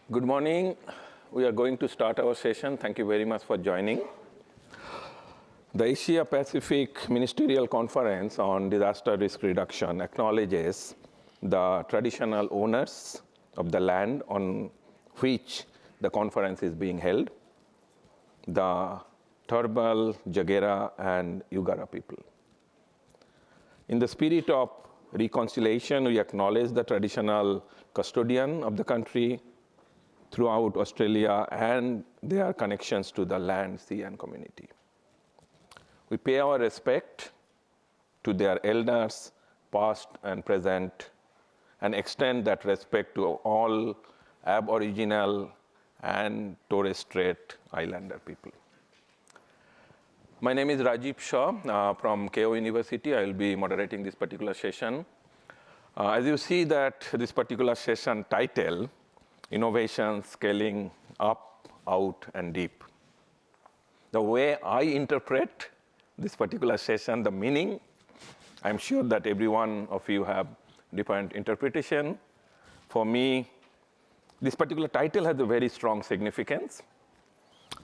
Good morning. We are going to start our session. Thank you very much for joining. The Asia-Pacific Ministerial Conference on Disaster Risk Reduction acknowledges the traditional owners of the land on which the conference is being held, the Turrbal, Jagera, and Yugara people. In the spirit of reconciliation, we acknowledge the traditional custodian of the country throughout Australia and their connections to the land, sea, and community. We pay our respect to their elders, past and present, and extend that respect to all Aboriginal and Torres Strait Islander people. My name is Rajiv Shah from Keio University. I will be moderating this particular session. As you see that this particular session title, Innovation Scaling Up, Out, and Deep. The way I interpret this particular session, the meaning, I'm sure that every one of you have different interpretation. For me, this particular title has a very strong significance.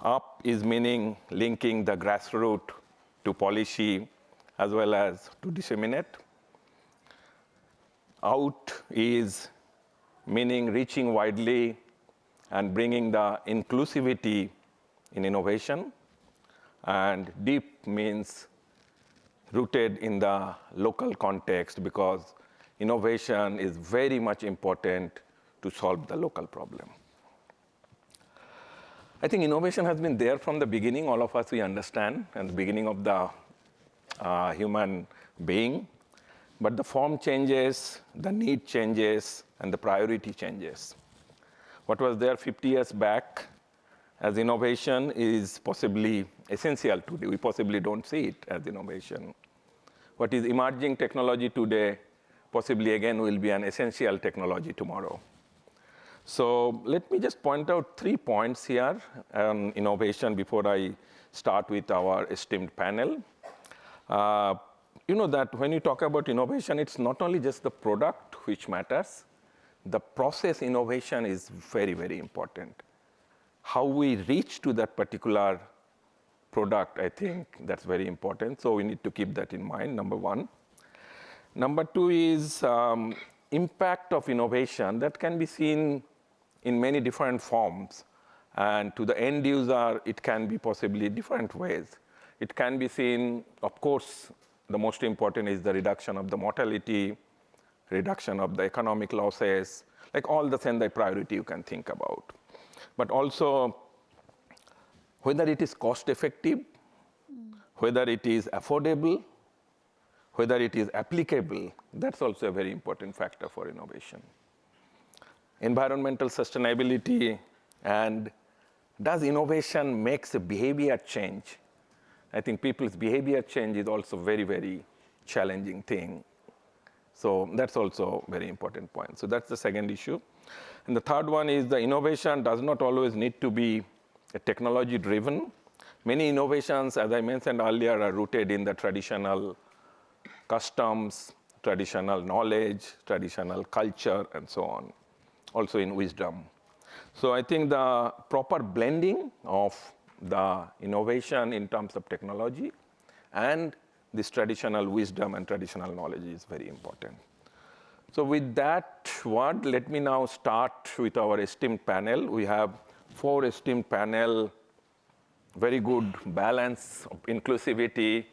Up is meaning linking the grassroots to policy as well as to disseminate. Out is meaning reaching widely and bringing the inclusivity in innovation. And deep means rooted in the local context because innovation is very much important to solve the local problem. I think innovation has been there from the beginning. All of us, we understand, at the beginning of the human being. But the form changes, the need changes, and the priority changes. What was there 50 years back as innovation is possibly essential today. We possibly don't see it as innovation. What is emerging technology today possibly again will be an essential technology tomorrow. So let me just point out 3 points here on innovation before I start with our esteemed panel. You know that when you talk about innovation, it's not only just the product which matters. The process innovation is very, very important. How we reach to that particular product, I think that's very important. So we need to keep that in mind, number one. Number two is impact of innovation that can be seen in many different forms. And to the end user, it can be possibly different ways. It can be seen, of course, the most important is the reduction of the mortality, reduction of the economic losses, like all the Sendai priority you can think about. But also, whether it is cost effective, whether it is affordable, whether it is applicable, that's also a very important factor for innovation. Environmental sustainability, and does innovation makes a behavior change? I think people's behavior change is also very, very challenging thing. So that's also a very important point. So that's the second issue. And the third one is the innovation does not always need to be technology driven. Many innovations, as I mentioned earlier, are rooted in the traditional customs, traditional knowledge, traditional culture, and so on, also in wisdom. So I think the proper blending of the innovation in terms of technology and this traditional wisdom and traditional knowledge is very important. So with that word, let me now start with our esteemed panel. We have 4 esteemed panel, very good balance of inclusivity.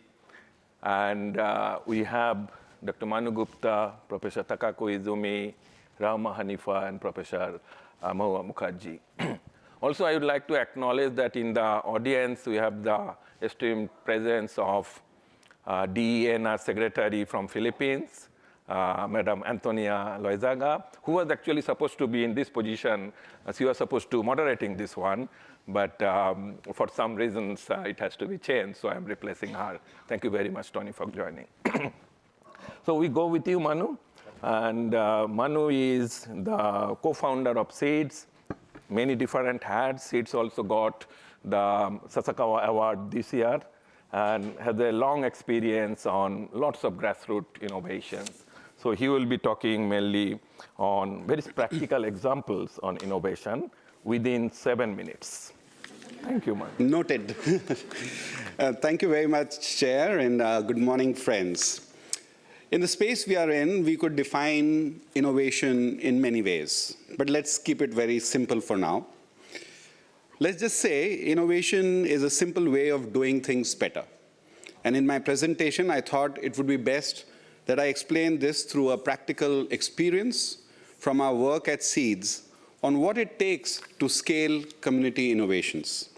And we have Dr. Manu Gupta, Professor Takaku Izumi, Rahma Hanifa, and Professor Mahua Mukherjee. Also, I would like to acknowledge that in the audience, we have the esteemed presence of DENR Secretary from Philippines, Madam Antonia Loizaga, who was actually supposed to be in this position. She was supposed to moderating this one, but for some reasons, it has to be changed, so I'm replacing her. Thank you very much, Tony, for joining. So we go with you, Manu. And Manu is the co-founder of SEEDS, many different hats. SEEDS also got the Sasakawa Award this year and has a long experience on lots of grassroots innovations. So he will be talking mainly on very practical examples on innovation within 7 minutes. Thank you, Mark. Noted. Thank you very much, Chair, and good morning, friends. In the space we are in, we could define innovation in many ways, but let's keep it very simple for now. Let's just say innovation is a simple way of doing things better. And in my presentation, I thought it would be best that I explain this through a practical experience from our work at Seeds on what it takes to scale community innovations.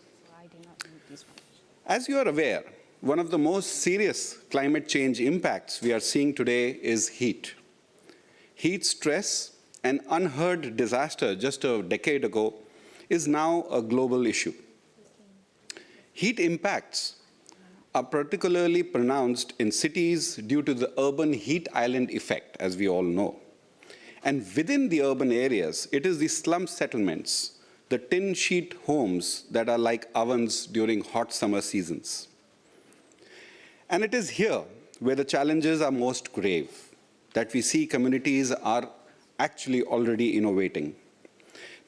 As you are aware, one of the most serious climate change impacts we are seeing today is heat. Heat stress, an unheard disaster just a decade ago, is now a global issue. Heat impacts are particularly pronounced in cities due to the urban heat island effect, as we all know. And within the urban areas, it is the slum settlements, the tin sheet homes that are like ovens during hot summer seasons. And it is here where the challenges are most grave, that we see communities are actually already innovating.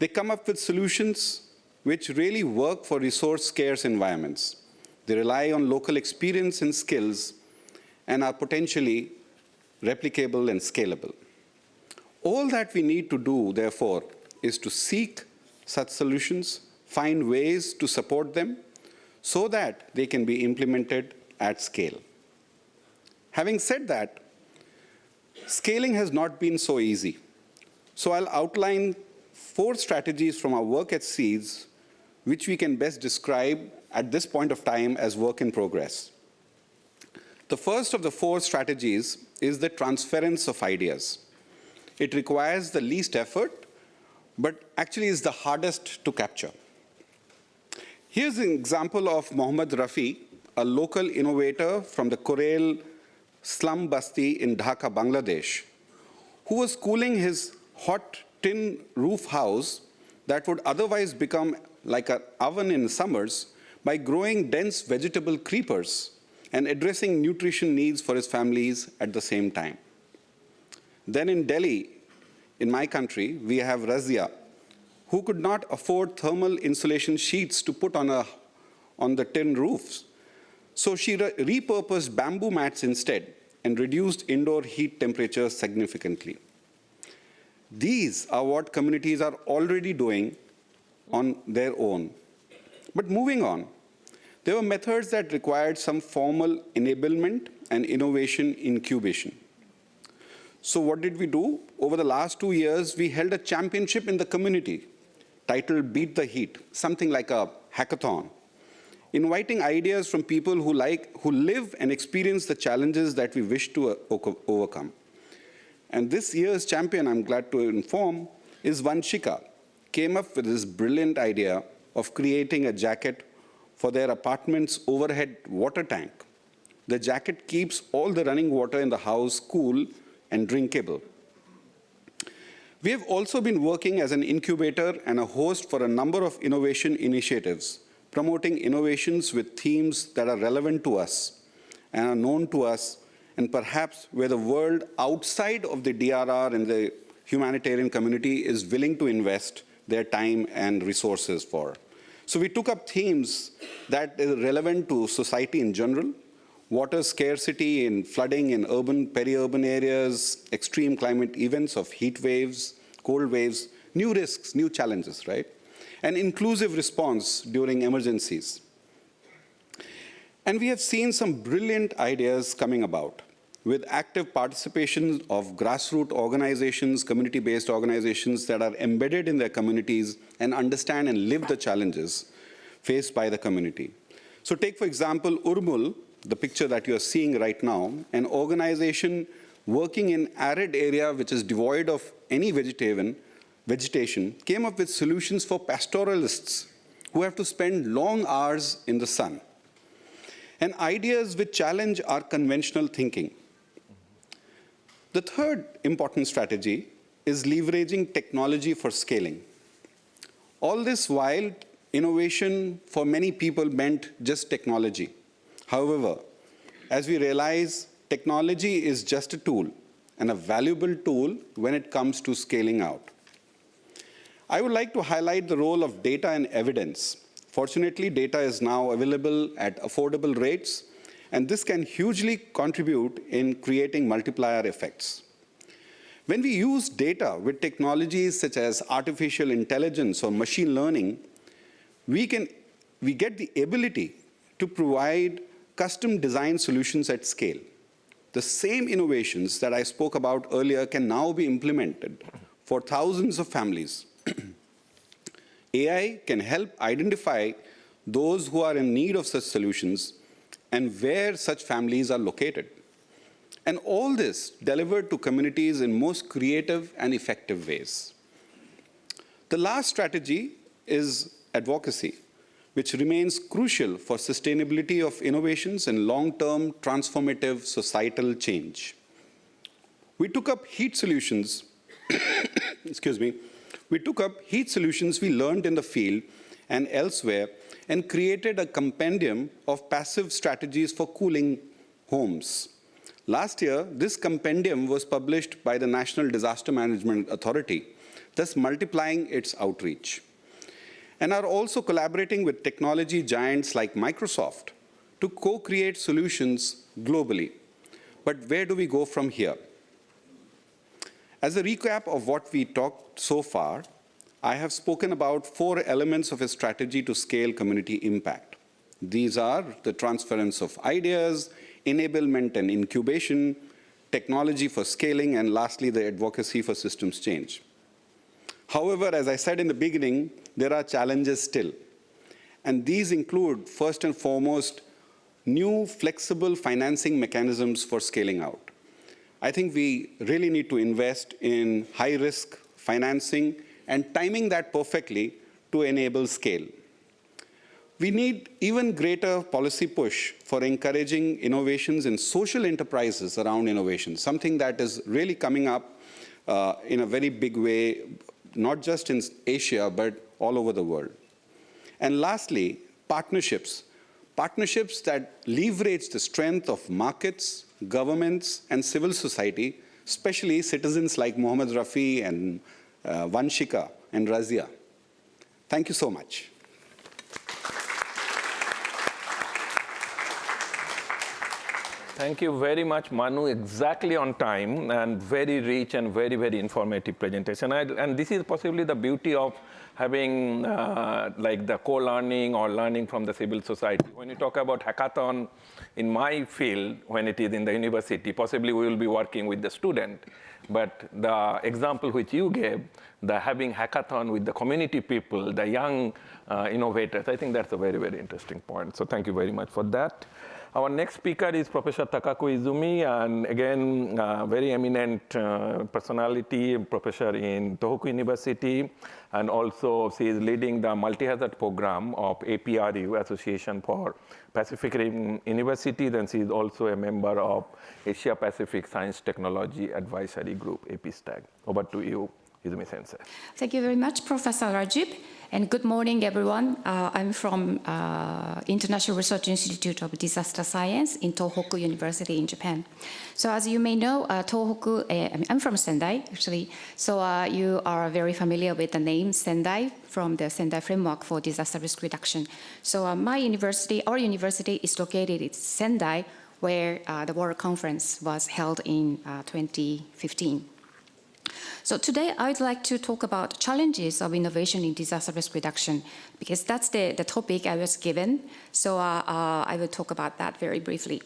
They come up with solutions which really work for resource-scarce environments. They rely on local experience and skills and are potentially replicable and scalable. All that we need to do, therefore, is to seek such solutions, find ways to support them so that they can be implemented at scale. Having said that, scaling has not been so easy. So I'll outline 4 strategies from our work at Seeds, which we can best describe at this point of time as work in progress. The first of the 4 strategies is the transference of ideas. It requires the least effort, but actually is the hardest to capture. Here's an example of Mohammad Rafi, a local innovator from the Korail slum basti in Dhaka, Bangladesh, who was cooling his hot tin roof house that would otherwise become like an oven in summers by growing dense vegetable creepers and addressing nutrition needs for his families at the same time. Then in Delhi, in my country, we have Razia, who could not afford thermal insulation sheets to put on the tin roofs. So she repurposed bamboo mats instead and reduced indoor heat temperatures significantly. These are what communities are already doing on their own. But moving on, there were methods that required some formal enablement and innovation incubation. So what did we do? Over the last 2 years, we held a championship in the community titled Beat the Heat, something like a hackathon, inviting ideas from people who live and experience the challenges that we wish to overcome. And this year's champion, I'm glad to inform, is Vanshika, came up with this brilliant idea of creating a jacket for their apartment's overhead water tank. The jacket keeps all the running water in the house cool and drinkable. We have also been working as an incubator and a host for a number of innovation initiatives, promoting innovations with themes that are relevant to us and are known to us, and perhaps where the world outside of the DRR and the humanitarian community is willing to invest their time and resources for. So we took up themes that are relevant to society in general: water scarcity in flooding in urban, peri-urban areas, extreme climate events of heat waves, cold waves, new risks, new challenges, right? An inclusive response during emergencies. And we have seen some brilliant ideas coming about with active participation of grassroots organizations, community-based organizations that are embedded in their communities and understand and live the challenges faced by the community. So take, for example, Urmul, the picture that you are seeing right now, an organization working in arid area which is devoid of any vegetation, came up with solutions for pastoralists who have to spend long hours in the sun, and ideas which challenge our conventional thinking. The third important strategy is leveraging technology for scaling. All this while, innovation for many people meant just technology. However, as we realize, technology is just a tool. and a valuable tool when it comes to scaling out. I would like to highlight the role of data and evidence. Fortunately, data is now available at affordable rates, and this can hugely contribute in creating multiplier effects. When we use data with technologies such as artificial intelligence or machine learning, we get the ability to provide custom design solutions at scale. The same innovations that I spoke about earlier can now be implemented for thousands of families. AI can help identify those who are in need of such solutions and where such families are located. And all this delivered to communities in most creative and effective ways. The last strategy is advocacy, which remains crucial for sustainability of innovations and long-term transformative societal change. We took up heat solutions, excuse me, we took up heat solutions we learned in the field and elsewhere and created a compendium of passive strategies for cooling homes. Last year, this compendium was published by the National Disaster Management Authority, thus multiplying its outreach, and are also collaborating with technology giants like Microsoft to co-create solutions globally. But where do we go from here? As a recap of what we talked so far, I have spoken about 4 elements of a strategy to scale community impact. These are the transference of ideas, enablement and incubation, technology for scaling, and lastly, the advocacy for systems change. However, as I said in the beginning, there are challenges still. And these include, first and foremost, new flexible financing mechanisms for scaling out. I think we really need to invest in high-risk financing and timing that perfectly to enable scale. We need even greater policy push for encouraging innovations in social enterprises around innovation, something that is really coming up in a very big way, not just in Asia, but all over the world. And lastly, partnerships. Partnerships that leverage the strength of markets, governments, and civil society, especially citizens like Mohammad Rafi and Vanshika and Razia. Thank you so much. Thank you very much, Manu. Exactly on time and very rich and very, very informative presentation. And this is possibly the beauty of having like the co-learning or learning from the civil society. When you talk about hackathon in my field, when it is in the university, possibly we will be working with the student. But the example which you gave, the having hackathon with the community people, the young innovators, I think that's a very, very interesting point. So thank you very much for that. Our next speaker is Professor Takaku Izumi, and again, very eminent personality, professor in Tohoku University, and also she is leading the multi-hazard program of APRU, Association for Pacific Rim University. Then she is also a member of Asia Pacific Science Technology Advisory Group, APSTAG. Over to you, Izumi Sensei. Thank you very much, Professor Rajib. And good morning, everyone. I'm from International Research Institute of Disaster Science in Tohoku University in Japan. So as you may know, Tohoku, I'm from Sendai, actually. So you are very familiar with the name Sendai from the Sendai Framework for Disaster Risk Reduction. So our university is located in Sendai, where the World Conference was held in 2015. So today, I'd like to talk about challenges of innovation in disaster risk reduction, because that's the topic I was given. So I will talk about that very briefly.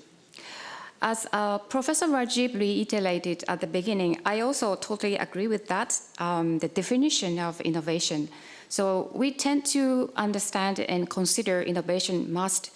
As Professor Rajib reiterated at the beginning, I also totally agree with that, the definition of innovation. So we tend to understand and consider innovation must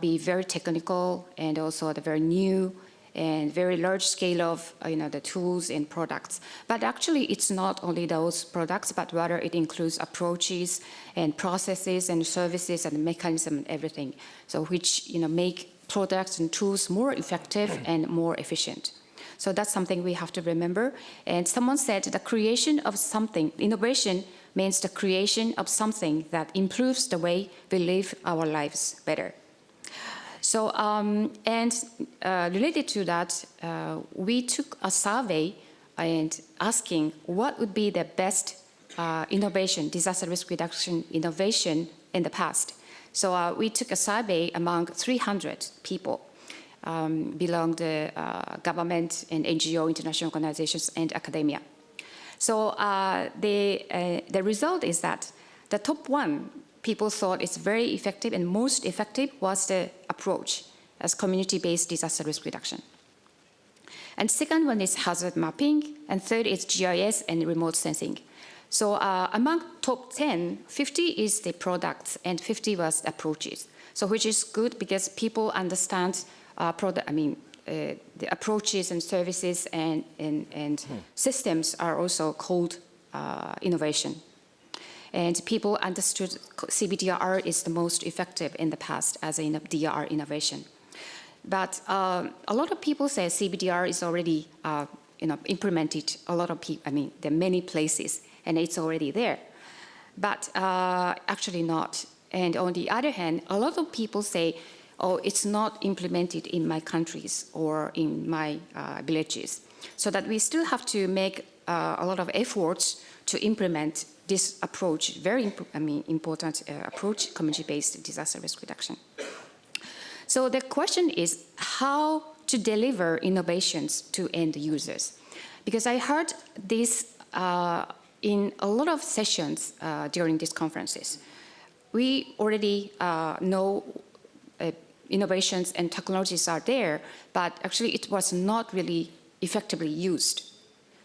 be very technical and also very new and very large scale of the tools and products. But actually, it's not only those products, but rather it includes approaches and processes and services and mechanisms and everything. So which make products and tools more effective and more efficient. So that's something we have to remember. And someone said the creation of something, innovation means the creation of something that improves the way we live our lives better. So, related to that, we took a survey and asking what would be the best innovation, disaster risk reduction innovation in the past. So we took a survey among 300 people, belong to government and NGO, international organizations, and academia. So the result is that the top one, people thought it's very effective and most effective was the approach as community-based disaster risk reduction. And second one is hazard mapping, and third is GIS and remote sensing. So among top 10, 50 is the products and 50 was approaches. So which is good because people understand the approaches and services and systems are also called innovation. And people understood CBDR is the most effective in the past as a DRR innovation. But a lot of people say CBDR is already implemented. A lot of people, there are many places, and it's already there. But actually not. And on the other hand, a lot of people say, oh, it's not implemented in my countries or in my villages. So that we still have to make a lot of efforts to implement this approach, very important approach, community-based disaster risk reduction. So the question is how to deliver innovations to end users. Because I heard this in a lot of sessions during these conferences. We already know innovations and technologies are there, but actually it was not really effectively used.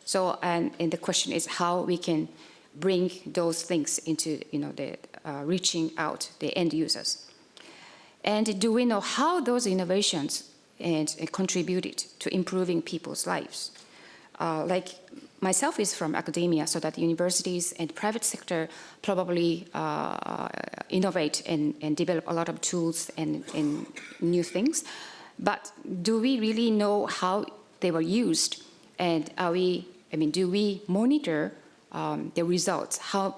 So, and the question is how we can bring those things into, the reaching out the end users. And do we know how those innovations contributed to improving people's lives? Like myself is from academia, so that universities and private sector probably innovate and develop a lot of tools and new things. But do we really know how they were used? And are we, do we monitor the results, how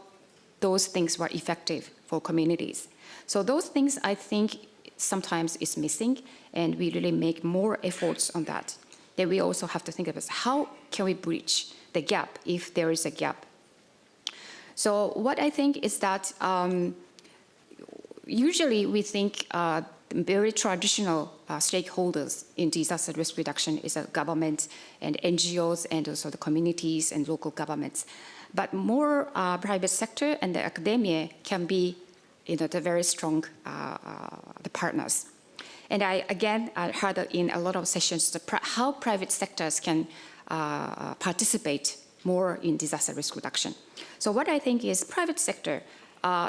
those things were effective for communities? So those things, I think, sometimes is missing, and we really make more efforts on that. Then we also have to think about how can we bridge the gap if there is a gap. So what I think is that usually we think very traditional stakeholders in disaster risk reduction is a government and NGOs and also the communities and local governments. But more private sector and the academia can be the very strong the partners. And I heard in a lot of sessions how private sectors can participate more in disaster risk reduction. So what I think is private sector,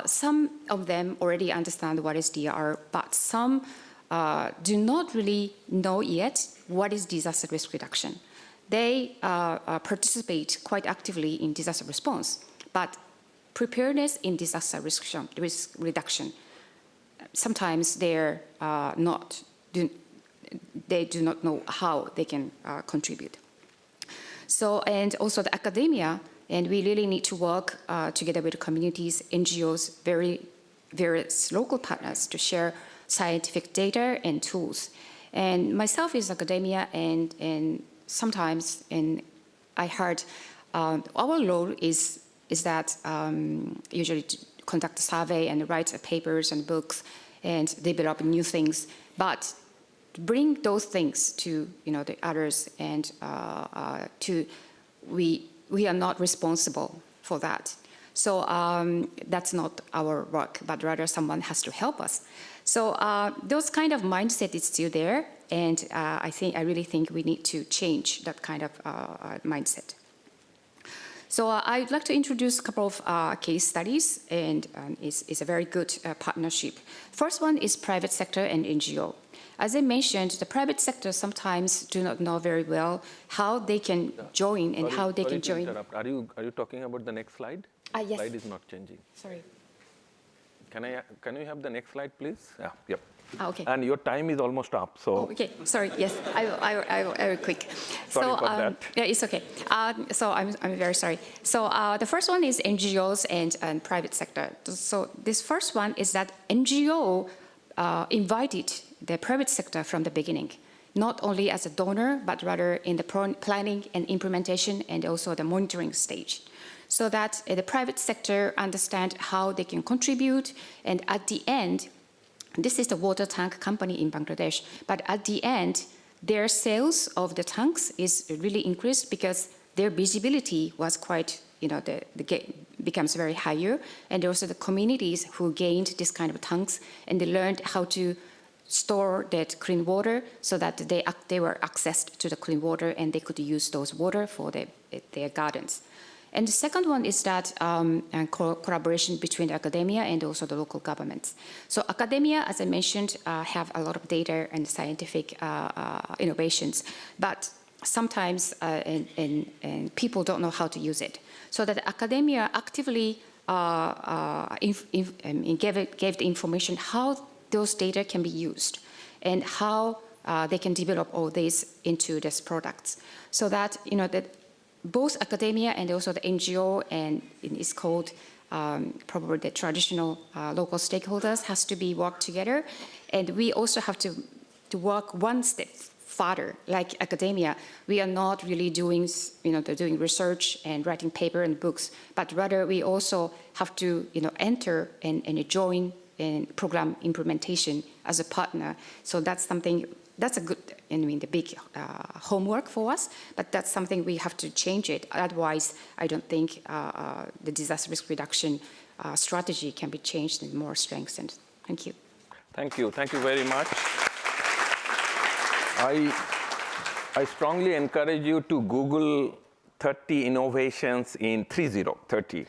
some of them already understand what is DRR, but some do not really know yet what is disaster risk reduction. They participate quite actively in disaster response, but preparedness in disaster risk reduction, sometimes they do not know how they can contribute. So, and also the academia, and we really need to work together with communities, NGOs, various local partners to share scientific data and tools. And myself is academia, and sometimes, and I heard our role is that usually to conduct a survey and write papers and books and develop new things, but bring those things to the others, and we are not responsible for that. So that's not our work, but rather someone has to help us. So those kind of mindset is still there, and I really think we need to change that kind of mindset. So I'd like to introduce a couple of case studies, and it's a very good partnership. First one is private sector and NGO. As I mentioned, the private sector sometimes do not know very well how they can join and how they can join. Are you talking about the next slide? Yes. Slide is not changing. Sorry. Can you have the next slide, please? Yeah. Yep. Okay. And your time is almost up, so. Oh, okay. Sorry. Yes, I will quick. Sorry for that. Yeah, it's okay. So I'm very sorry. So the first one is NGOs and private sector. So this first one is that NGO invited the private sector from the beginning, not only as a donor, but rather in the planning and implementation and also the monitoring stage, so that the private sector understand how they can contribute, and at the end, this is the water tank company in Bangladesh, but at the end, their sales of the tanks is really increased because their visibility was quite, becomes very higher, and also the communities who gained this kind of tanks, and they learned how to store that clean water so that they were accessed to the clean water and they could use those water for their gardens. And the second one is that collaboration between academia and also the local governments. So academia, as I mentioned, have a lot of data and scientific innovations, but sometimes and people don't know how to use it. So that academia actively gave the information how those data can be used and how they can develop all this into these products. So that, that both academia and also the NGO, and it's called probably the traditional local stakeholders, has to be worked together. And we also have to work one step further. Like academia, we are not really doing, doing research and writing paper and books, but rather we also have to, enter and join in program implementation as a partner. So that's something, that's a good, the big homework for us, but that's something we have to change it. Otherwise, I don't think the disaster risk reduction strategy can be changed and more strengthened. Thank you. Thank you. Thank you very much. I strongly encourage you to Google 30 innovations in 30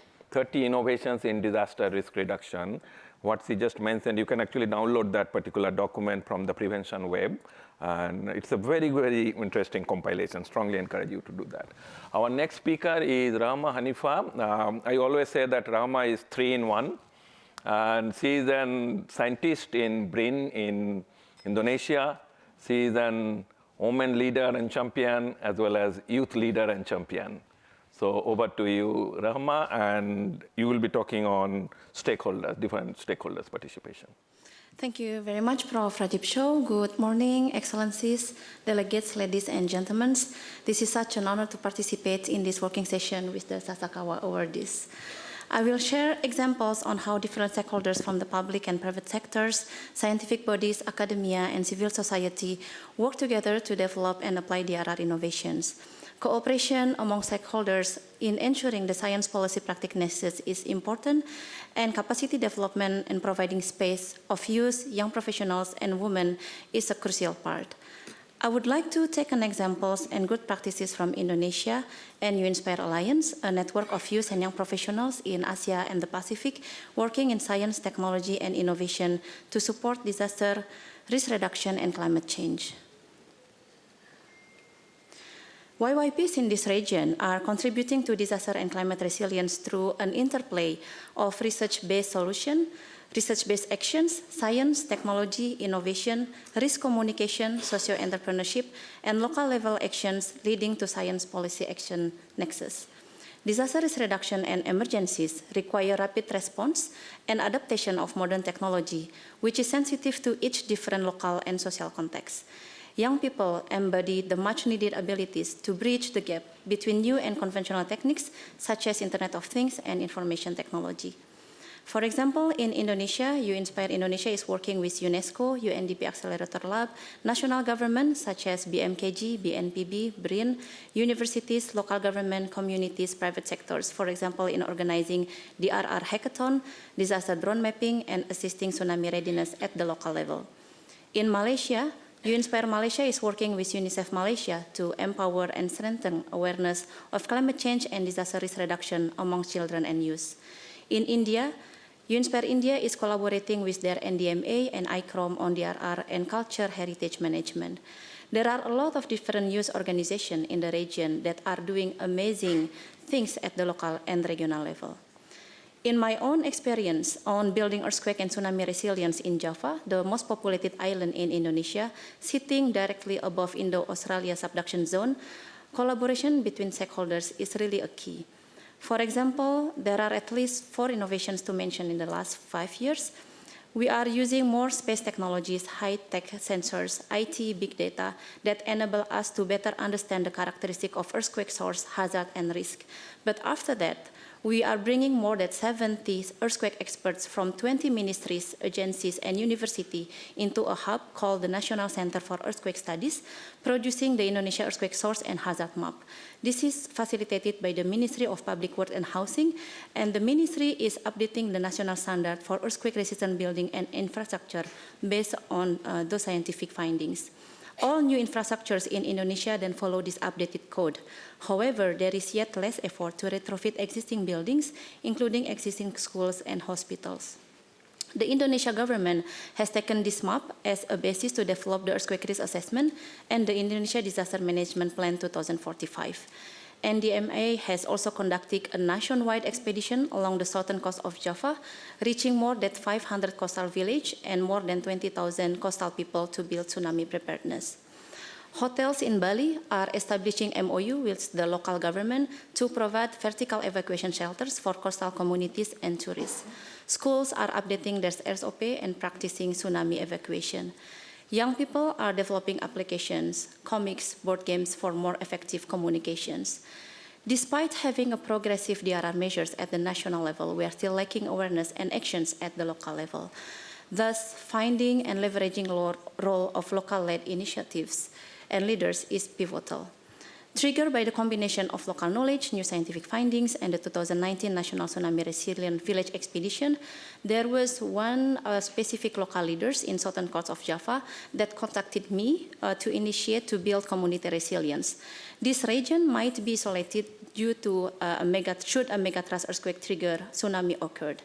innovations in disaster risk reduction. What she just mentioned, you can actually download that particular document from the prevention web. And it's a very, very interesting compilation. Strongly encourage you to do that. Our next speaker is Rahma Hanifa. I always say that Rahma is 3 in 1. And she is a scientist in BRIN in Indonesia. She is an women leader and champion, as well as youth leader and champion. So over to you, Rahma, and you will be talking on stakeholders, different stakeholders' participation. Thank you very much, Prof. Rajib Show. Good morning, Excellencies, delegates, ladies and gentlemen. This is such an honor to participate in this working session with the Sasakawa awardees. I will share examples on how different stakeholders from the public and private sectors, scientific bodies, academia, and civil society work together to develop and apply DRR innovations. Cooperation among stakeholders in ensuring the science policy practices is important, and capacity development and providing space of youth, young professionals, and women is a crucial part. I would like to take an examples and good practices from Indonesia and You Inspire Alliance, a network of youth and young professionals in Asia and the Pacific working in science, technology, and innovation to support disaster risk reduction and climate change. YYPs in this region are contributing to disaster and climate resilience through an interplay of research-based solutions, research-based actions, science, technology, innovation, risk communication, socio-entrepreneurship, and local-level actions leading to science policy action nexus. Disaster risk reduction and emergencies require rapid response and adaptation of modern technology, which is sensitive to each different local and social context. Young people embody the much-needed abilities to bridge the gap between new and conventional techniques, such as Internet of Things and information technology. For example, in Indonesia, You Inspire Indonesia is working with UNESCO, UNDP Accelerator Lab, national government such as BMKG, BNPB, BRIN, universities, local government, communities, private sectors, for example, in organizing DRR hackathon, disaster drone mapping, and assisting tsunami readiness at the local level. In Malaysia, You Inspire Malaysia is working with UNICEF Malaysia to empower and strengthen awareness of climate change and disaster risk reduction among children and youth. In India, You Inspire India is collaborating with their NDMA and ICROM on DRR and culture heritage management. There are a lot of different youth organizations in the region that are doing amazing things at the local and regional level. In my own experience on building earthquake and tsunami resilience in Java, the most populated island in Indonesia, sitting directly above Indo-Australia subduction zone, collaboration between stakeholders is really a key. For example, there are at least 4 innovations to mention in the last 5 years. We are using more space technologies, high-tech sensors, IT, big data that enable us to better understand the characteristic of earthquake source, hazard, and risk. But after that, we are bringing more than 70 earthquake experts from 20 ministries, agencies, and universities into a hub called the National Center for Earthquake Studies, producing the Indonesia Earthquake Source and Hazard Map. This is facilitated by the Ministry of Public Works and Housing, and the ministry is updating the national standard for earthquake-resistant building and infrastructure based on those scientific findings. All new infrastructures in Indonesia then follow this updated code. However, there is yet less effort to retrofit existing buildings, including existing schools and hospitals. The Indonesia government has taken this map as a basis to develop the earthquake risk assessment and the Indonesia Disaster Management Plan 2045. NDMA has also conducted a nationwide expedition along the southern coast of Java, reaching more than 500 coastal villages and more than 20,000 coastal people to build tsunami preparedness. Hotels in Bali are establishing MOU with the local government to provide vertical evacuation shelters for coastal communities and tourists. Schools are updating their SOP and practicing tsunami evacuation. Young people are developing applications, comics, board games for more effective communications. Despite having a progressive DRR measures at the national level, we are still lacking awareness and actions at the local level. Thus, finding and leveraging the role of local-led initiatives and leaders is pivotal. Triggered by the combination of local knowledge, new scientific findings, and the 2019 National Tsunami Resilient Village Expedition, there was one specific local leaders in southern coast of Java that contacted me to initiate to build community resilience. This region might be isolated due to should a megatrust earthquake trigger tsunami occurred.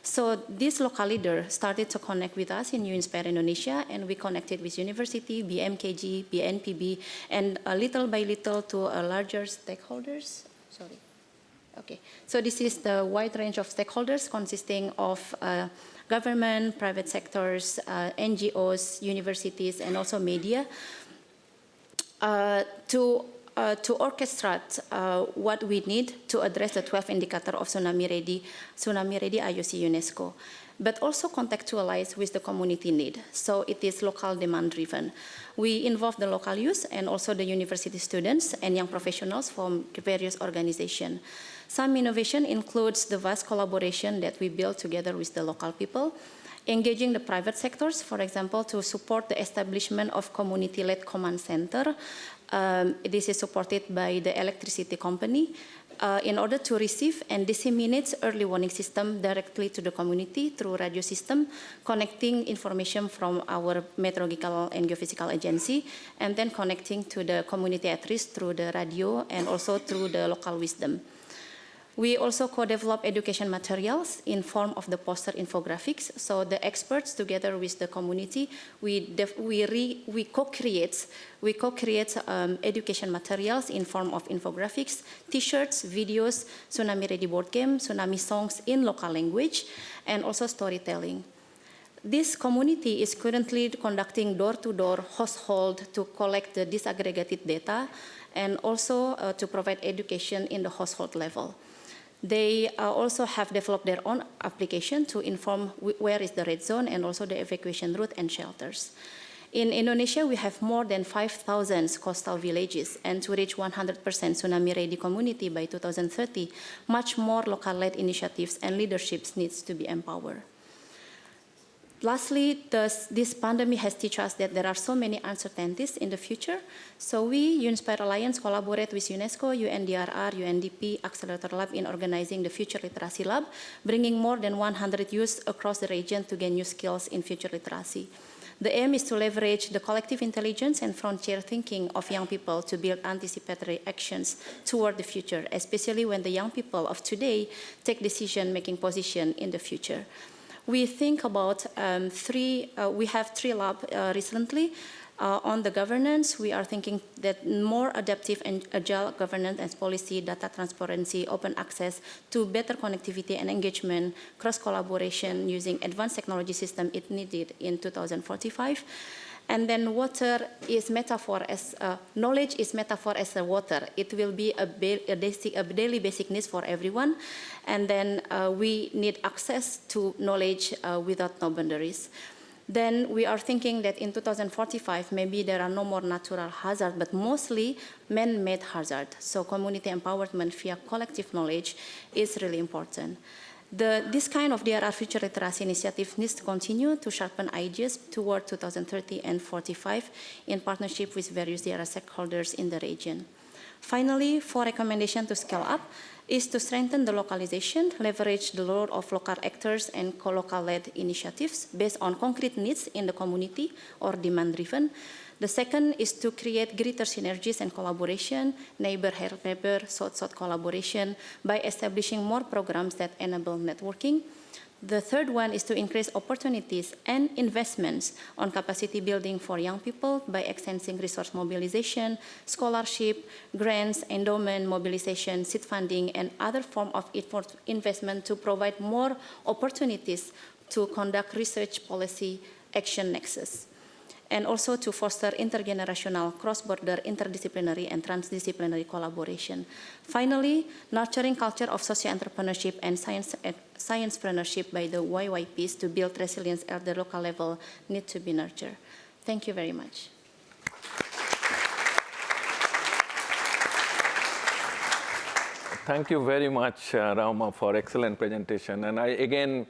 So this local leader started to connect with us in Inspire Indonesia, and we connected with university, BMKG, BNPB, and little by little to larger stakeholders. Sorry. Okay. So this is the wide range of stakeholders consisting of government, private sectors, NGOs, universities, and also media to orchestrate what we need to address the 12 indicator of tsunami ready IOC UNESCO, but also contextualize with the community need. So it is local demand driven. We involve the local youth and also the university students and young professionals from various organizations. Some innovation includes the vast collaboration that we build together with the local people, engaging the private sectors, for example, to support the establishment of community-led command center. This is supported by the electricity company in order to receive and disseminate early warning system directly to the community through radio system, connecting information from our meteorological and geophysical agency, and then connecting to the community at risk through the radio and also through the local wisdom. We also co-develop education materials in form of the poster infographics. So the experts, together with the community, we co-create education materials in form of infographics, T-shirts, videos, tsunami-ready board game, tsunami songs in local language, and also storytelling. This community is currently conducting door-to-door household to collect the disaggregated data and also to provide education in the household level. They also have developed their own application to inform where is the red zone and also the evacuation route and shelters. In Indonesia, we have more than 5,000 coastal villages, and to reach 100% tsunami-ready community by 2030, much more local-led initiatives and leaderships needs to be empowered. Lastly, this pandemic has taught us that there are so many uncertainties in the future. So we, Unspire Alliance, collaborate with UNESCO, UNDRR, UNDP, Accelerator Lab in organizing the Future Literacy Lab, bringing more than 100 youths across the region to gain new skills in future literacy. The aim is to leverage the collective intelligence and frontier thinking of young people to build anticipatory actions toward the future, especially when the young people of today take decision-making position in the future. We think about we have three labs recently. On the governance, we are thinking that more adaptive and agile governance and policy, data transparency, open access to better connectivity and engagement, cross-collaboration using advanced technology system if needed in 2045. And then water is metaphor as, knowledge is metaphor as a water. It will be a daily basic needs for everyone. And then we need access to knowledge without no boundaries. Then we are thinking that in 2045, maybe there are no more natural hazards, but mostly man-made hazards. So community empowerment via collective knowledge is really important. This kind of DRR future literacy initiative needs to continue to sharpen ideas toward 2030 and 45 in partnership with various DRR stakeholders in the region. Finally, 4 recommendations to scale up is to strengthen the localization, leverage the role of local actors and co-local-led initiatives based on concrete needs in the community or demand-driven. The second is to create greater synergies and collaboration, neighbor-help neighbor, South-South collaboration by establishing more programs that enable networking. The third one is to increase opportunities and investments on capacity building for young people by extending resource mobilization, scholarship, grants, endowment, mobilization, seed funding, and other forms of investment to provide more opportunities to conduct research policy action nexus. And also to foster intergenerational, cross-border, interdisciplinary, and transdisciplinary collaboration. Finally, nurturing culture of socio-entrepreneurship and sciencepreneurship by the YYPs to build resilience at the local level need to be nurtured. Thank you very much. Thank you very much, Rauma, for excellent presentation. And I, again,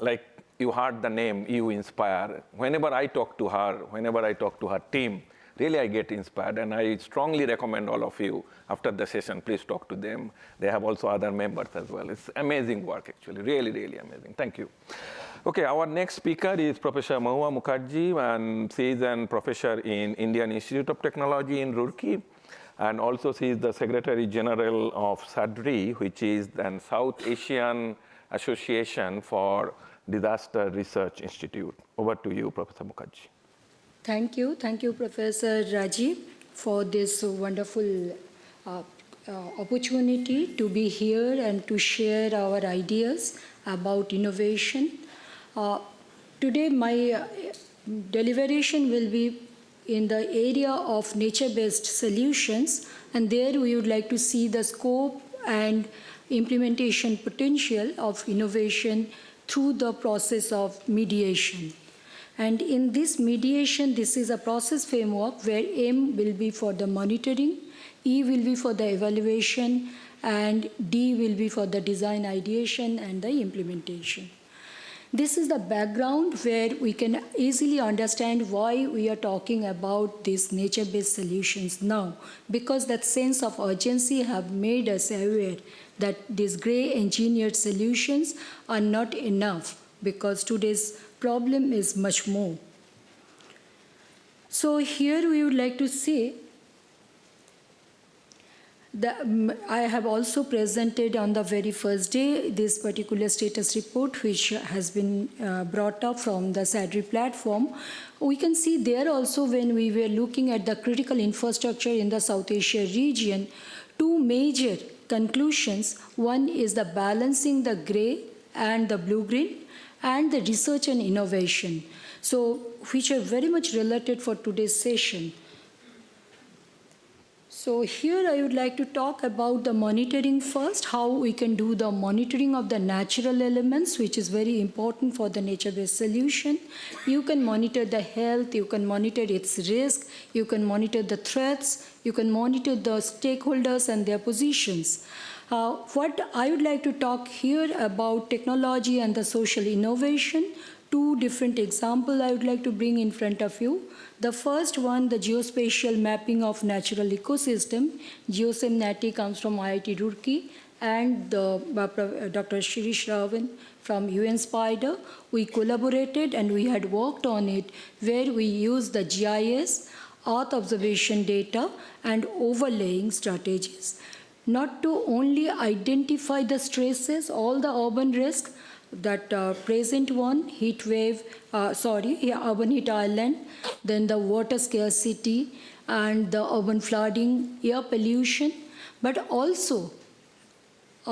like you heard the name EU Inspire. Whenever I talk to her team, really I get inspired. And I strongly recommend all of you, after the session, please talk to them. They have also other members as well. It's amazing work, actually, really, really amazing. Thank you. Okay, our next speaker is Professor Mahua Mukherjee, and she is a professor in Indian Institute of Technology in Roorkee. And also she is the Secretary General of SADRI, which is the South Asian Association for Disaster Research Institute. Over to you, Professor Mukherjee. Thank you. Thank you, Professor Rajiv, for this wonderful opportunity to be here and to share our ideas about innovation. Today, my deliberation will be in the area of nature-based solutions, and there we would like to see the scope and implementation potential of innovation through the process of mediation. And in this mediation, this is a process framework where M will be for the monitoring, E will be for the evaluation, and D will be for the design ideation and the implementation. This is the background where we can easily understand why we are talking about these nature-based solutions now, because that sense of urgency have made us aware that these gray engineered solutions are not enough, because today's problem is much more. So here we would like to see I have also presented on the very first day this particular status report, which has been brought up from the SADRI platform. We can see there also, when we were looking at the critical infrastructure in the South Asia region, 2 major conclusions. One is the balancing the gray and the blue-green, and the research and innovation, so which are very much related for today's session. So here I would like to talk about the monitoring first, how we can do the monitoring of the natural elements, which is very important for the nature-based solution. You can monitor the health, you can monitor its risk, you can monitor the threats, you can monitor the stakeholders and their positions. What I would like to talk here about technology and the social innovation. 2 different examples I would like to bring in front of you. The first one, the geospatial mapping of natural ecosystem. GeoSemNati comes from IIT Roorkee, and Dr. Shirish Ravan from UN Spider. We collaborated and we had worked on it, where we used the GIS, Earth observation data, and overlaying strategies, not to only identify the stresses, all the urban risks, that present one, heat wave, urban heat island, then the water scarcity, and the urban flooding, air pollution, but also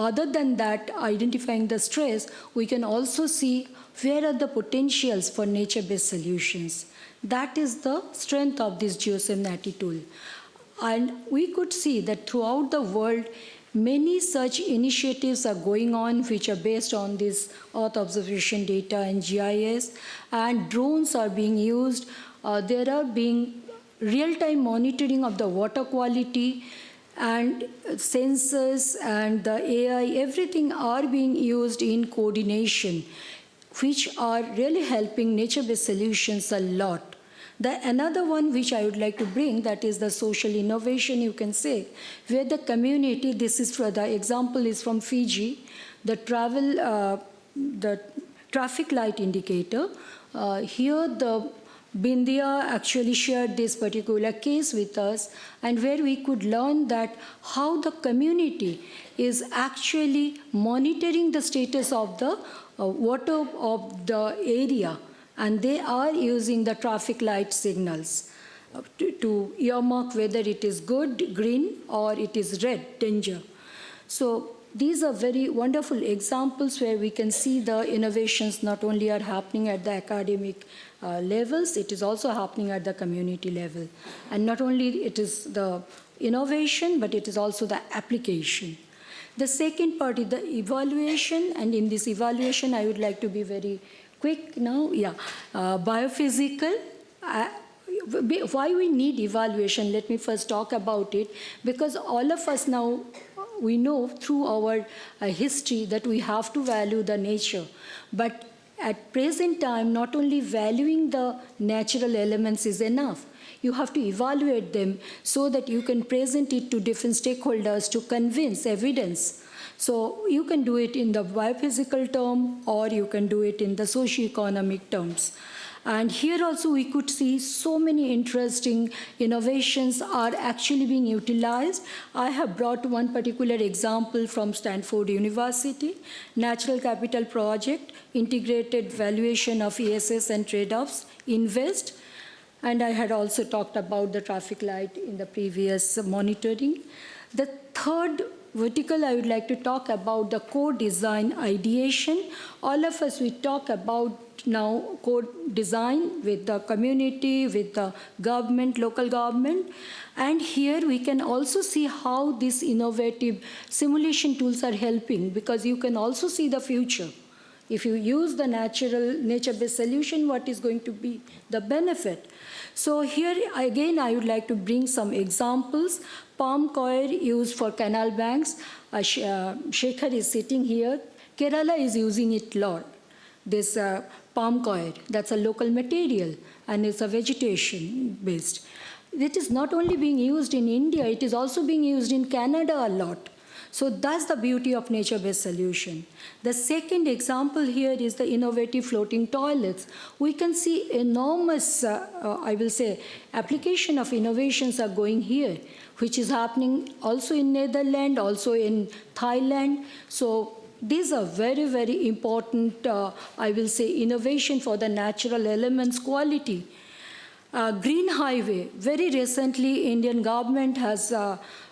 other than that, identifying the stress, we can also see where are the potentials for nature-based solutions. That is the strength of this GeoSim tool. And we could see that throughout the world, many such initiatives are going on which are based on this Earth observation data and GIS, and drones are being used. There are being real-time monitoring of the water quality, and sensors and the AI, everything are being used in coordination, which are really helping nature-based solutions a lot. Another one which I would like to bring, that is the social innovation, you can say, where the community, this is for the example is from Fiji, the traffic light indicator. Here the Bindia actually shared this particular case with us, and where we could learn that how the community is actually monitoring the status of the water of the area, and they are using the traffic light signals to earmark whether it is good, green, or it is red, danger. So these are very wonderful examples where we can see the innovations not only are happening at the academic levels, it is also happening at the community level. And not only it is the innovation, but it is also the application. The second part is the evaluation, and in this evaluation, I would like to be very quick now. Biophysical. Why we need evaluation? Let me first talk about it, because all of us now, we know through our history that we have to value the nature. But at present time, not only valuing the natural elements is enough. You have to evaluate them so that you can present it to different stakeholders to convince evidence. So you can do it in the biophysical term, or you can do it in the socio-economic terms. And here also we could see so many interesting innovations are actually being utilized. I have brought one particular example from Stanford University, Natural Capital Project, integrated valuation of ESS and trade-offs, INVEST. And I had also talked about the traffic light in the previous monitoring. The third vertical, I would like to talk about the co-design ideation. All of us, we talk about now co-design with the community, with the government, local government. And here we can also see how these innovative simulation tools are helping, because you can also see the future. If you use the nature-based solution, what is going to be the benefit? So here, again, I would like to bring some examples. Palm coir used for canal banks. Shekhar is sitting here. Kerala is using it a lot. This palm coir, that's a local material, and it's a vegetation-based. It is not only being used in India, it is also being used in Canada a lot. So that's the beauty of nature-based solution. The second example here is the innovative floating toilets. We can see enormous, I will say, application of innovations are going here, which is happening also in Netherlands, also in Thailand. So these are very, very important, I will say, innovation for the natural elements quality. Green highway. Very recently, Indian government has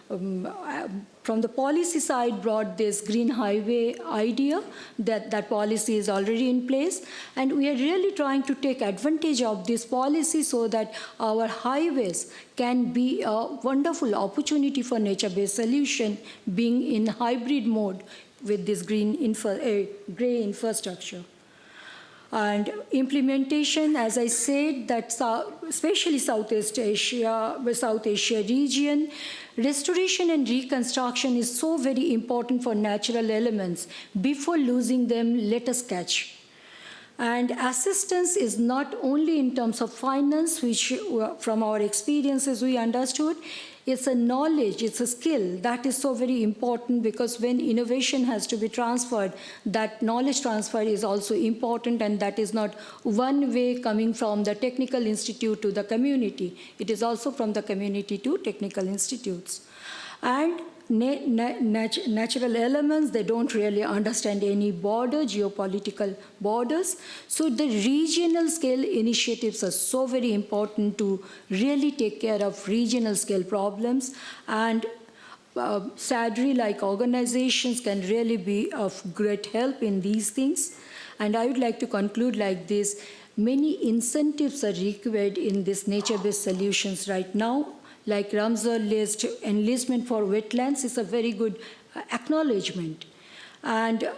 from the policy side brought this green highway idea. That policy is already in place, and we are really trying to take advantage of this policy so that our highways can be a wonderful opportunity for nature-based solution, being in hybrid mode with this gray infrastructure. And implementation, as I said, that especially South Asia region, restoration and reconstruction is so very important for natural elements. Before losing them, let us catch. And assistance is not only in terms of finance, which from our experiences we understood, it's a knowledge, it's a skill. That is so very important, because when innovation has to be transferred, that knowledge transfer is also important, and that is not one way coming from the technical institute to the community. It is also from the community to technical institutes. And natural elements, they don't really understand any border, geopolitical borders. So the regional scale initiatives are so very important to really take care of regional scale problems. And SADRI-like organizations can really be of great help in these things. And I would like to conclude like this. Many incentives are required in this nature-based solutions right now. Like Ramsar list, enlistment for wetlands is a very good acknowledgement. And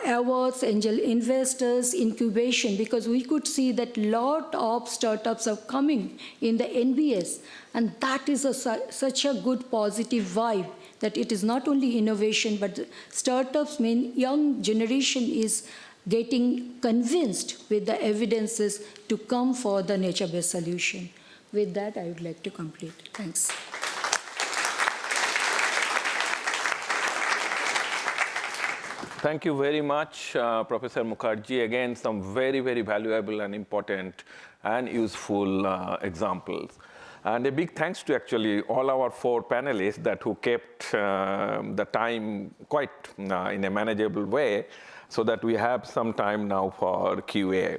awards, angel investors, incubation, because we could see that a lot of startups are coming in the NBS, and that is such a good positive vibe that it is not only innovation, but startups, young generation is getting convinced with the evidences to come for the nature-based solution. With that, I would like to complete. Thanks. Thank you very much, Professor Mukherjee. Again, some very, very valuable and important and useful examples. And a big thanks to actually all our 4 panelists that who kept the time quite in a manageable way so that we have some time now for QA.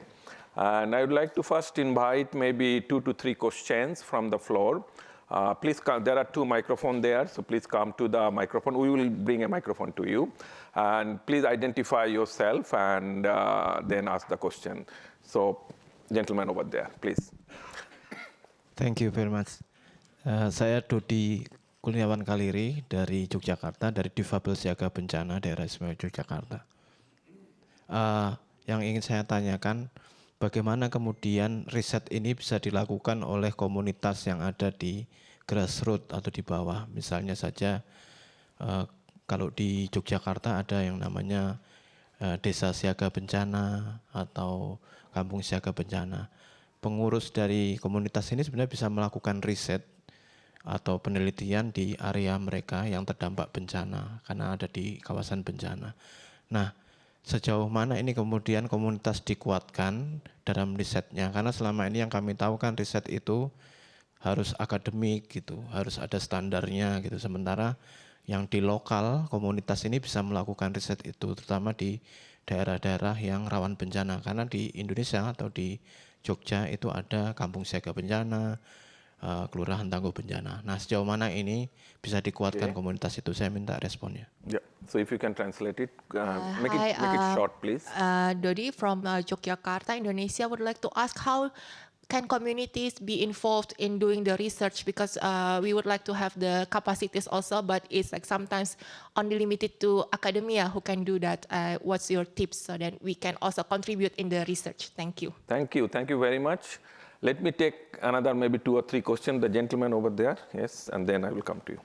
And I would like to first invite maybe 2 to 3 questions from the floor. Please come, there are 2 microphones there, so please come to the microphone. We will bring a microphone to you. And please identify yourself and then ask the question. So, gentleman over there, please. Thank you very much. Saya Dodi Kurniawan Kaliri dari Yogyakarta, dari Difabel Siaga Bencana Daerah Istimewa Yogyakarta. Yang ingin saya tanyakan, bagaimana kemudian riset ini bisa dilakukan oleh komunitas yang ada di grassroots atau di bawah. Misalnya saja kalau di Yogyakarta ada yang namanya Desa Siaga Bencana atau Kampung Siaga Bencana. Pengurus dari komunitas ini sebenarnya bisa melakukan riset atau penelitian di area mereka yang terdampak bencana karena ada di kawasan bencana. Nah, sejauh mana ini kemudian komunitas dikuatkan dalam risetnya? Karena selama ini yang kami tahu kan riset itu harus akademik gitu, harus ada standarnya gitu. Sementara yang di lokal komunitas ini bisa melakukan riset itu, terutama di daerah-daerah yang rawan bencana. Karena di Indonesia atau di Jogja itu ada Kampung Siaga Bencana, Kelurahan Tangguh Bencana. Nah, sejauh mana ini bisa dikuatkan komunitas itu? Saya minta responnya. Yeah. So if you can translate it, make it short, please. Dodi from Yogyakarta, Indonesia, would like to ask how can communities be involved in doing the research, because we would like to have the capacities also, but it's like sometimes only limited to academia who can do that. What's your tips so that we can also contribute in the research? Thank you. Thank you. Thank you very much. Let me take another maybe 2 or 3 questions. The gentleman over there, yes, and then I will come to you.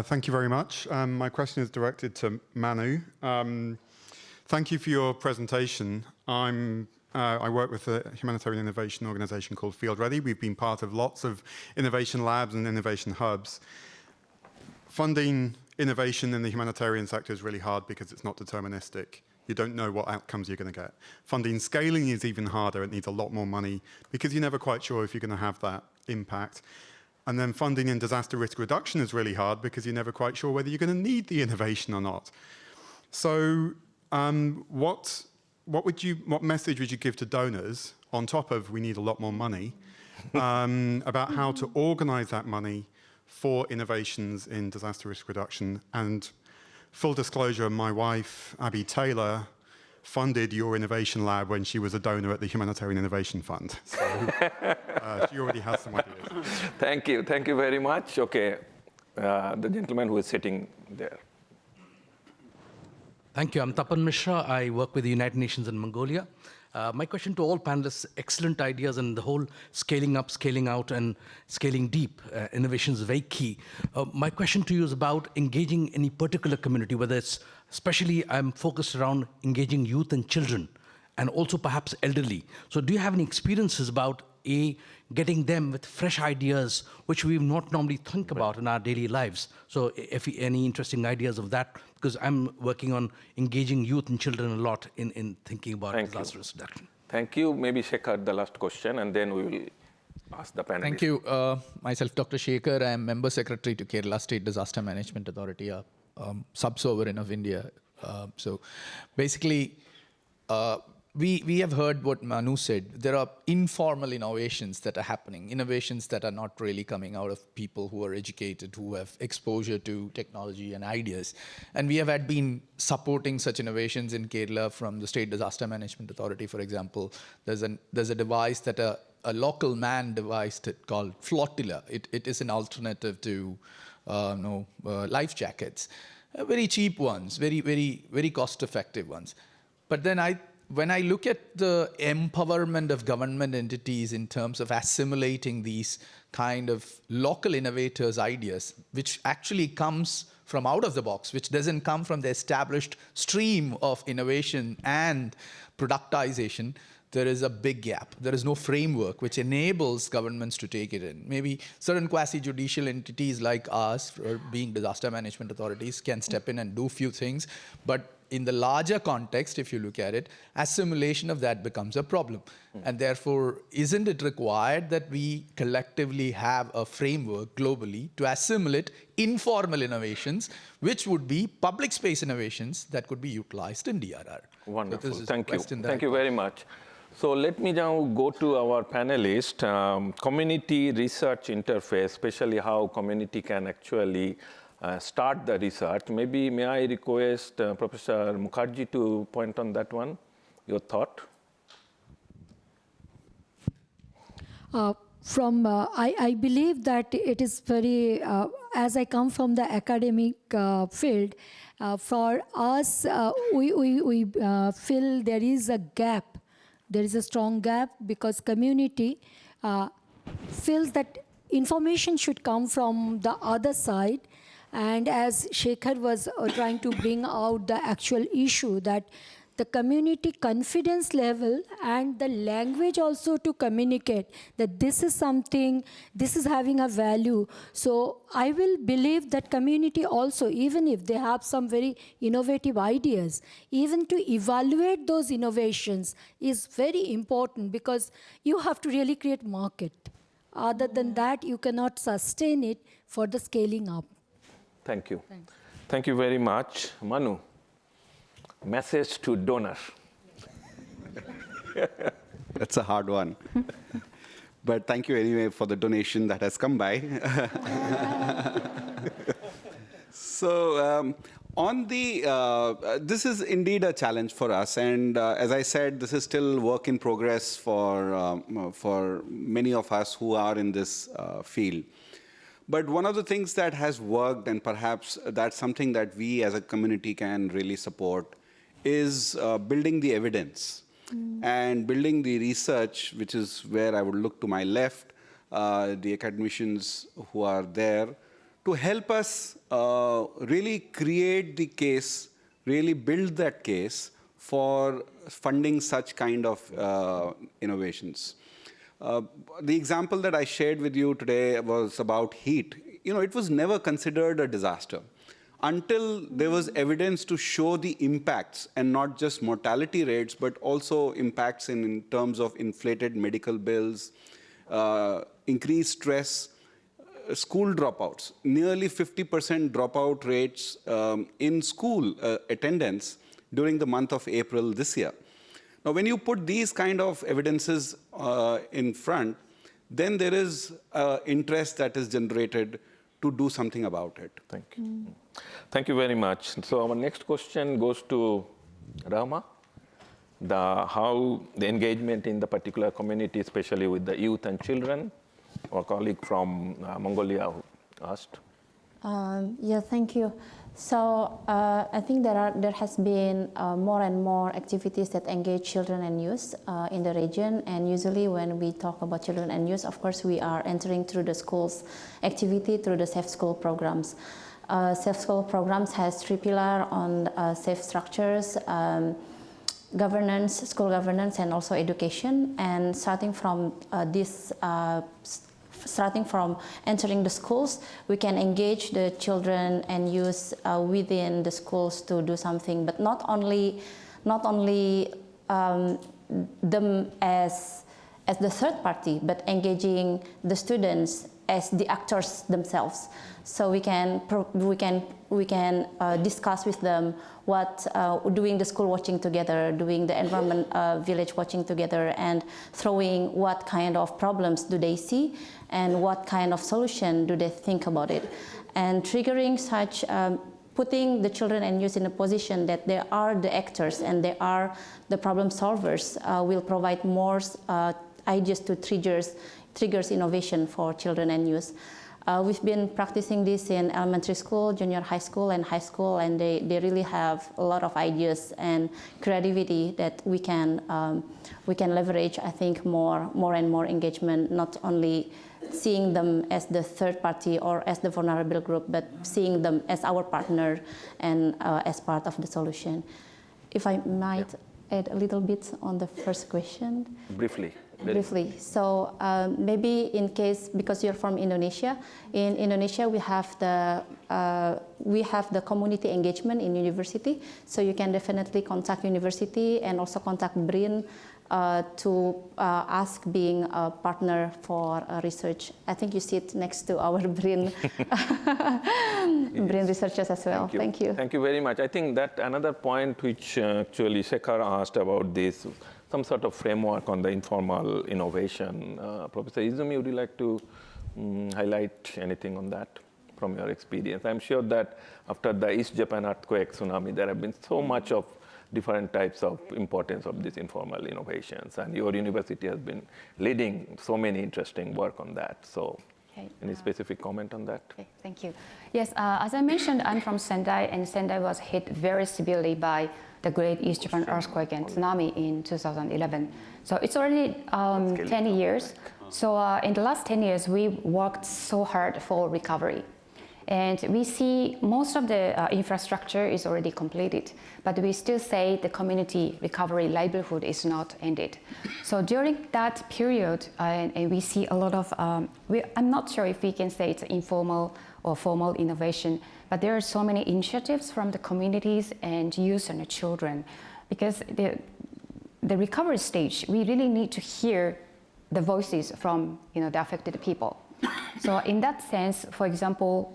Thank you very much. My question is directed to Manu. Thank you for your presentation. I work with a humanitarian innovation organization called Field Ready. We've been part of lots of innovation labs and innovation hubs. Funding innovation in the humanitarian sector is really hard because it's not deterministic. You don't know what outcomes you're going to get. Funding scaling is even harder. It needs a lot more money because you're never quite sure if you're going to have that impact. And then funding in disaster risk reduction is really hard because you're never quite sure whether you're going to need the innovation or not. So what message would you give to donors, on top of we need a lot more money, about how to organize that money for innovations in disaster risk reduction? And full disclosure, my wife, Abby Taylor, funded your innovation lab when she was a donor at the Humanitarian Innovation Fund. So she already has some ideas. Thank you. Thank you very much. Okay, the gentleman who is sitting there. Thank you. I'm Tapan Mishra. I work with the United Nations in Mongolia. My question to all panelists, excellent ideas and the whole scaling up, scaling out, and scaling deep. Innovation is very key. My question to you is about engaging any particular community, whether it's, especially I'm focused around engaging youth and children, and also perhaps elderly. So do you have any experiences about getting them with fresh ideas, which we not normally think about in our daily lives? So if any interesting ideas of that, because I'm working on engaging youth and children a lot in thinking about disaster risk reduction. Thank you. Maybe Shekhar, the last question, and then we will ask the panelists. Thank you. Myself, Dr. Shekhar. I am Member Secretary to Kerala State Disaster Management Authority, a sub-sovereign of India. So basically, we have heard what Manu said. There are informal innovations that are happening, innovations that are not really coming out of people who are educated, who have exposure to technology and ideas. And we have been supporting such innovations in Kerala from the State Disaster Management Authority, for example. There's a device that a local man devised called Flotilla. It is an alternative to life jackets. Very cheap ones, very cost-effective ones. But then when I look at the empowerment of government entities in terms of assimilating these kind of local innovators' ideas, which actually comes from out of the box, which doesn't come from the established stream of innovation and productization, there is a big gap. There is no framework which enables governments to take it in. Maybe certain quasi-judicial entities like us, or being disaster management authorities, can step in and do few things, but in the larger context, if you look at it, assimilation of that becomes a problem. And therefore, isn't it required that we collectively have a framework globally to assimilate informal innovations, which would be public space innovations that could be utilized in DRR? Wonderful, So thank you. Thank you very much. So let me now go to our panelist, community research interface, especially how community can actually start the research. Maybe may I request Professor Mukherjee to point on that one, your thought? I believe that it is very, as I come from the academic field, for us, we feel there is a gap. There is a strong gap because community feels that information should come from the other side. And as Shekhar was trying to bring out the actual issue, that the community confidence level and the language also to communicate that this is something, this is having a value. So I will believe that community also, even if they have some very innovative ideas, even to evaluate those innovations is very important because you have to really create market. Other than that, you cannot sustain it for the scaling up. Thank you. Thank you very much. Manu, message to donor. That's a hard one. But thank you anyway for the donation that has come by. So on the, this is indeed a challenge for us. And as I said, this is still work in progress for many of us who are in this field. But one of the things that has worked, and perhaps that's something that we as a community can really support, is building the evidence and building the research, which is where I would look to my left, the academicians who are there, to help us really create the case, really build that case for funding such kind of innovations. The example that I shared with you today was about heat. You know, it was never considered a disaster until there was evidence to show the impacts, and not just mortality rates, but also impacts in terms of inflated medical bills, increased stress, school dropouts, nearly 50% dropout rates in school attendance during the month of April this year. Now, when you put these kind of evidences in front, then there is interest that is generated to do something about it. Thank you. Thank you very much. So our next question goes to Rama. How the engagement in the particular community, especially with the youth and children. Our colleague from Mongolia asked. Yeah, thank you. So I think there has been more and more activities that engage children and youth in the region. And usually when we talk about children and youth, of course, we are entering through the schools activity, through the safe school programs. Safe school programs has 3 pillars on safe structures, governance, school governance, and also education. And starting from starting from entering the schools, we can engage the children and youth within the schools to do something, but not only them as the third party, but engaging the students as the actors themselves. So we can discuss with them what doing the school watching together, doing the environment village watching together, and throwing what kind of problems do they see and what kind of solution do they think about it, and triggering such. Putting the children and youth in a position that they are the actors and they are the problem solvers will provide more ideas to triggers innovation for children and youth. We've been practicing this in elementary school, junior high school, and high school, and they really have a lot of ideas and creativity that we can leverage. I think more and more engagement, not only seeing them as the third party or as the vulnerable group, but seeing them as our partner and as part of the solution. If I might add a little bit on the first question. Briefly. Briefly. So maybe in case, because you're from Indonesia, in Indonesia we have the community engagement in university. So you can definitely contact university and also contact BRIN to ask being a partner for research. I think you sit next to our BRIN BRIN researchers as well. Thank you. Thank you very much. I think that another point which actually Shekhar asked about this, some sort of framework on the informal innovation. Professor Izumi, would you like to highlight anything on that from your experience? I'm sure that after the East Japan earthquake, tsunami, there have been so much of different types of importance of these informal innovations, and your university has been leading so many interesting work on that. So, any specific comment on that? Okay, thank you. Yes, as I mentioned, I'm from Sendai, and Sendai was hit very severely by the Great East Japan earthquake and tsunami in 2011. So it's already 10 years. So in the last 10 years, we worked so hard for recovery. And we see most of the infrastructure is already completed, but we still say the community recovery livelihood is not ended. So during that period, and we see a lot of, I'm not sure if we can say it's informal or formal innovation, but there are so many initiatives from the communities and youth and the children, because the recovery stage, we really need to hear the voices from the affected people. So in that sense, for example,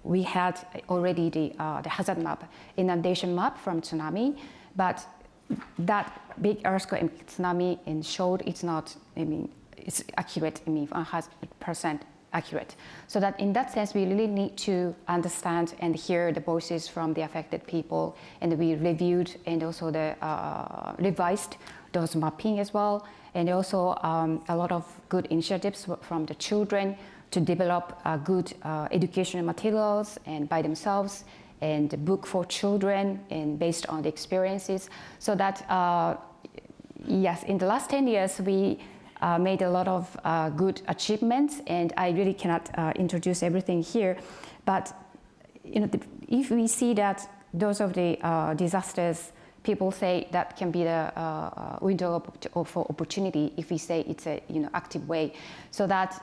we had already the hazard map, inundation map from tsunami, but that big earthquake and tsunami showed it's not, it's accurate, 100% accurate. So that in that sense, we really need to understand and hear the voices from the affected people, and we reviewed and also revised those mapping as well. And also a lot of good initiatives from the children to develop good educational materials and by themselves, and a book for children and based on the experiences. So that, yes, in the last 10 years, we made a lot of good achievements, and I really cannot introduce everything here. But if we see that those of the disasters, people say that can be the window for opportunity if we say it's a active way. So that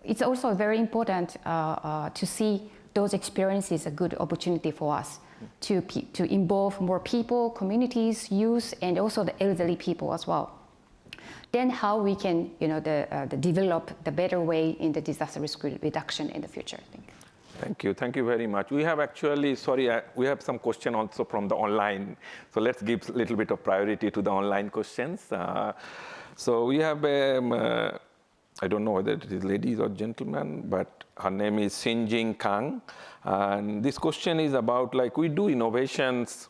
it's also very important to see those experiences a good opportunity for us to involve more people, communities, youth, and also the elderly people as well. Then how we can develop the better way in the disaster risk reduction in the future. Thank you. Thank you very much. We have actually, we have some question also from the online. So let's give a little bit of priority to the online questions. So we have, I don't know whether it is ladies or gentlemen, but her name is Sinjing Kang. And this question is about, we do innovations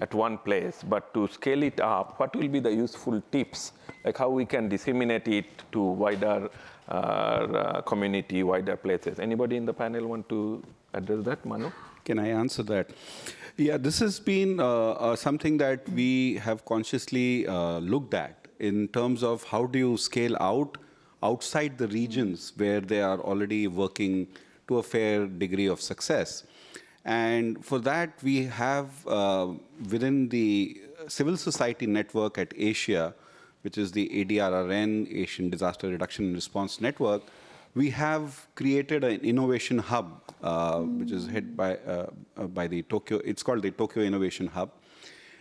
at one place, but to scale it up, what will be the useful tips? How we can disseminate it to wider community, wider places. Anybody in the panel want to address that, Manu? Can I answer that? Yeah, this has been something that we have consciously looked at in terms of how do you scale outside the regions where they are already working to a fair degree of success. And for that, we have within the civil society network at Asia, which is the ADRRN, Asian Disaster Reduction and Response Network, we have created an innovation hub, which is headed by the Tokyo, it's called the Tokyo Innovation Hub.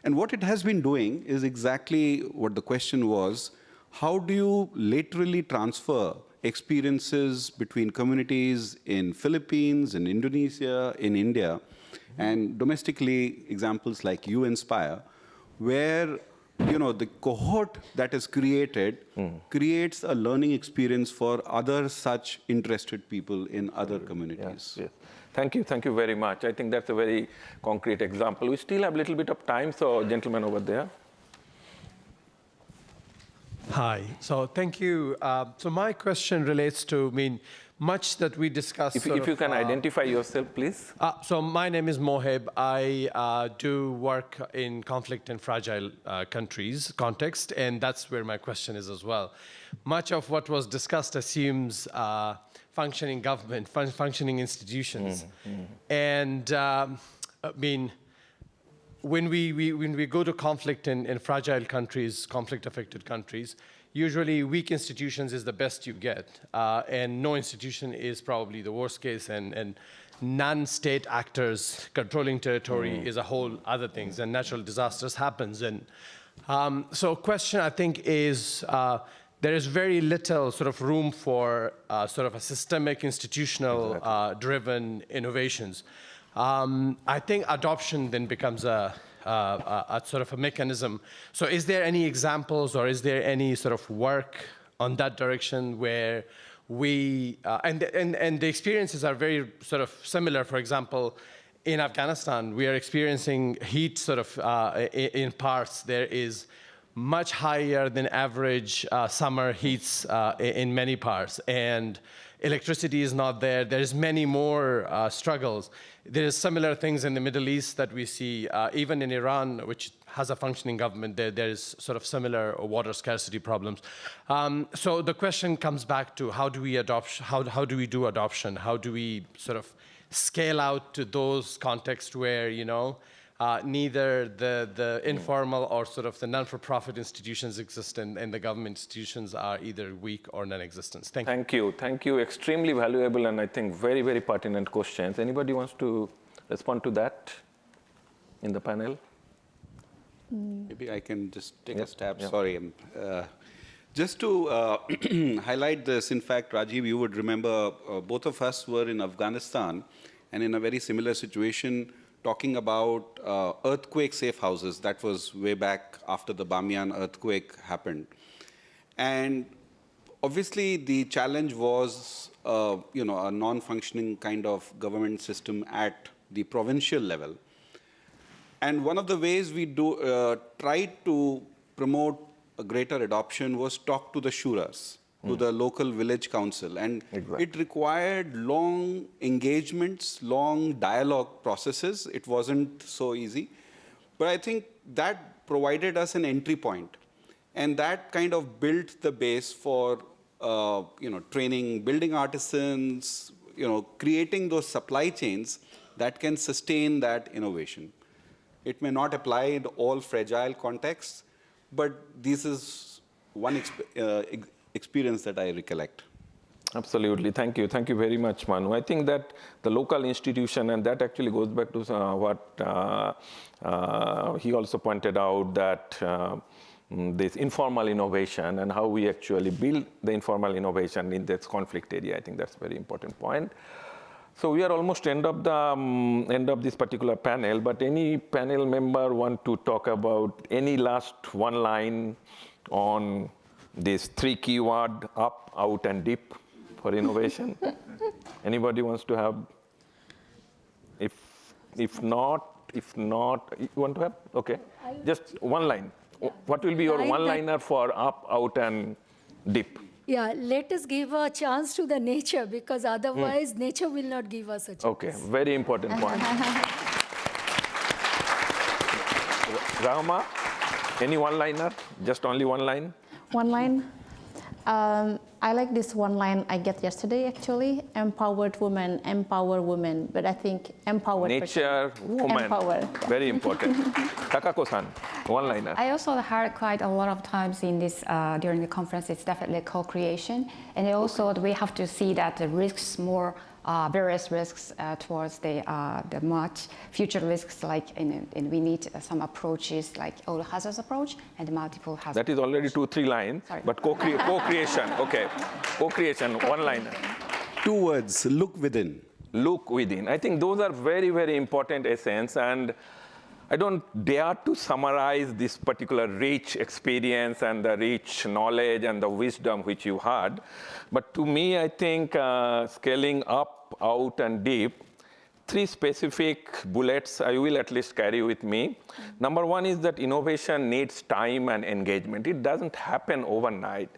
And what it has been doing is exactly what the question was: how do you laterally transfer experiences between communities in Philippines, in Indonesia, in India, and domestically examples like You Inspire, where the cohort that is created creates a learning experience for other such interested people in other communities. Yes. Thank you very much. I think that's a very concrete example. We still have a little bit of time, so gentleman over there. Hi, so thank you. So my question relates to, much that we discussed. If you can identify yourself, please. So my name is Moheb. I do work in conflict and fragile countries context, and that's where my question is as well. Much of what was discussed assumes functioning government, functioning institutions. And when we go to conflict in fragile countries, conflict-affected countries, usually weak institutions is the best you get, and no institution is probably the worst case, and non-state actors controlling territory is a whole other things, and natural disasters happens. And so question, I think, is there is very little sort of room for sort of a systemic, institutional driven innovations. I think adoption then becomes a sort of a mechanism. So is there any examples, or is there any sort of work on that direction where we, and the experiences are very sort of similar. For example, in Afghanistan, we are experiencing heat sort of in parts. There is much higher than average summer heats in many parts, and electricity is not there. There's many more struggles. There's similar things in the Middle East that we see, even in Iran, which has a functioning government. There's sort of similar water scarcity problems. So the question comes back to how do we adopt? How do we do adoption? How do we sort of scale out to those contexts where neither the informal or sort of the non-for-profit institutions exist, and the government institutions are either weak or non-existent. Thank you. Thank you. Extremely valuable and I think very, very pertinent questions. Anybody wants to respond to that in the panel? Maybe I can just take a stab. Yeah. Sorry. Just to highlight this, in fact, Rajiv, you would remember both of us were in Afghanistan and in a very similar situation, talking about earthquake safe houses. That was way back after the Bamiyan earthquake happened. And obviously the challenge was a non-functioning kind of government system at the provincial level. And one of the ways we tried to promote a greater adoption was talk to the shuras, to the local village council. And it required long engagements, long dialogue processes. It wasn't so easy. But I think that provided us an entry point. And that kind of built the base for training building artisans, creating those supply chains that can sustain that innovation. It may not apply in all fragile contexts, but this is one experience that I recollect. Absolutely. Thank you. Thank you very much, Manu. I think that the local institution, and that actually goes back to what he also pointed out, that this informal innovation and how we actually build the informal innovation in this conflict area. I think that's a very important point. So we are almost end of this particular panel, but any panel member want to talk about any last one line on this 3 keyword, up, out, and deep for innovation? Anybody wants to have? If not, you want to have? Okay, just one line. Yeah. What will be your one-liner for up, out, and deep? Yeah, let us give a chance to the nature, because otherwise nature will not give us a chance. Okay, very important point. Rahma, any one-liner? Just only one line? One line? I like this one line I get yesterday, actually. Empowered woman, empower women. But I think empowered nature, woman. Empower. Very important. Takaku-san, one-liner. I also heard quite a lot of times in this, during the conference, it's definitely co-creation. And also we have to see that the risks more various risks towards the much future risks, like and we need some approaches like all hazards approach and multiple hazards. That is already 2-3 lines, Sorry. but co-creation, okay. Co-creation, one line. 2 words, look within. Look within. I think those are very, very important essence, and I don't dare to summarize this particular rich experience and the rich knowledge and the wisdom which you had. But to me, I think scaling up, out, and deep, 3 specific bullets I will at least carry with me. Number 1 is that innovation needs time and engagement. It doesn't happen overnight.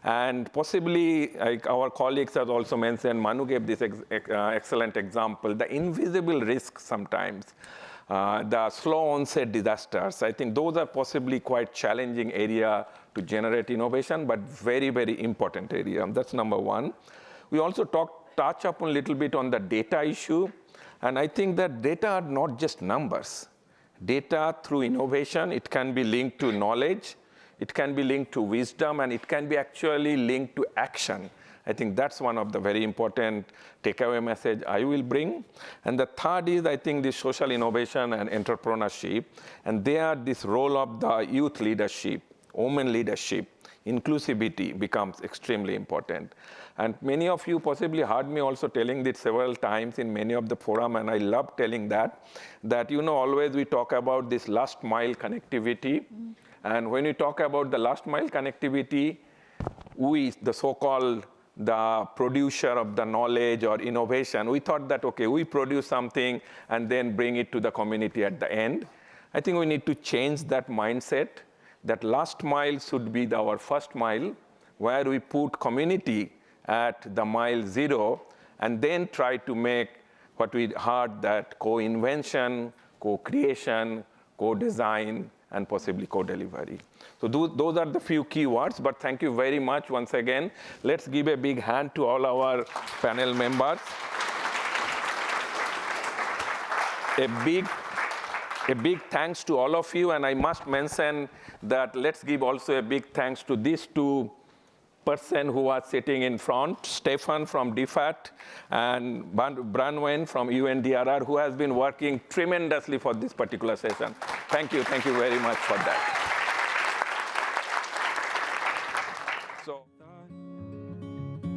And possibly, like our colleagues have also mentioned, Manu gave this excellent example, the invisible risks sometimes. The slow onset disasters. I think those are possibly quite challenging area to generate innovation, but very, very important area. That's number 1. We also touch upon a little bit on the data issue. And I think that data are not just numbers. Data through innovation, it can be linked to knowledge, it can be linked to wisdom, and it can be actually linked to action. I think that's one of the very important takeaway message I will bring. And the third is, I think, the social innovation and entrepreneurship. And there, this role of the youth leadership, women leadership, inclusivity becomes extremely important. And many of you possibly heard me also telling this several times in many of the forum, and I love telling that, always we talk about this last mile connectivity. And when we talk about the last mile connectivity, we, the so-called the producer of the knowledge or innovation, we thought that, okay, we produce something and then bring it to the community at the end. I think we need to change that mindset, that last mile should be our first mile, where we put community at the mile 0, and then try to make what we heard, that co-invention, co-creation, co-design, and possibly co-delivery. So those are the few key words, but thank you very much once again. Let's give a big hand to all our panel members. A big thanks to all of you, and I must mention that let's give also a big thanks to these 2 person who are sitting in front, Stefan from DFAT and Branwen from UNDRR, who has been working tremendously for this particular session. Thank you very much for that.